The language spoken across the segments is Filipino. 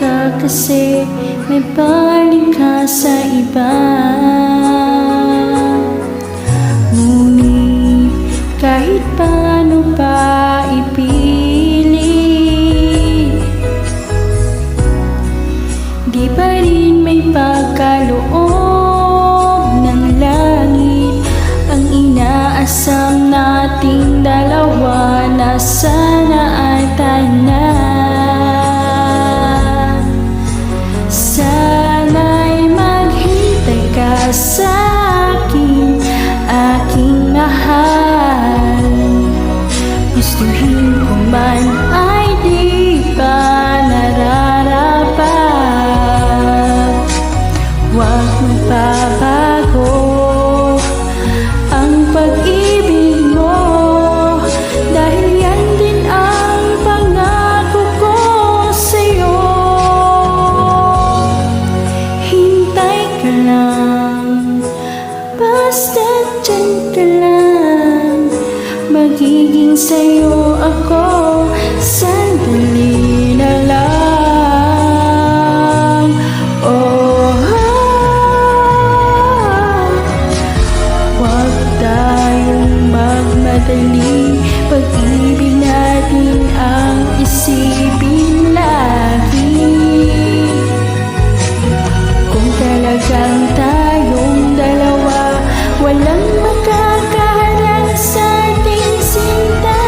ka kasi may balik ka sa iba. Ngunit kahit paano pa ipilit, di pa rin may pagkaloob ng langit. Ang inaasam nating dalawa na sana ay tayo na. Sana'y maghintay ka sa akin, aking mahal. Gustuhin ko man ay di pa nararapat. Huwag magbabago ang pag-ibig mo, dahil yan din ang pangako ko sa'yo. Hintay ka lang, basta dyan ka lang. Magiging sa'yo ako sandali na lang. Oh, huwag tayong magmadali. Pag-ibig natin ang isipin lagi. Kung talagang tayong dalawa, walang makakaharang sa ating sinta.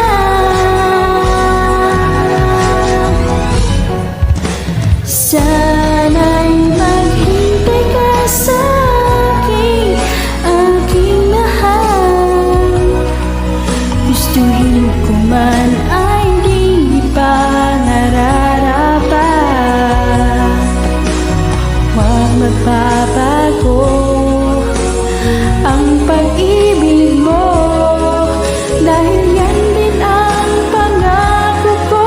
Sana'y maghintay ka sa akin, aking mahal. Gustuhin ko man ay di pa nararapat. Huwag magbabago ang pag-ibig mo, dahil yan din ang pangako ko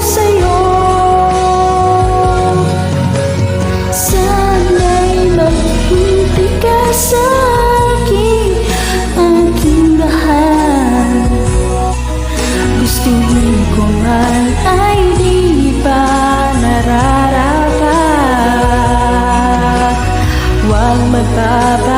sa'yo. Sana'y maghintay ka sa akin, aking mahal. Gustuhin ko man ay di pa nararapat. Huwag magbabago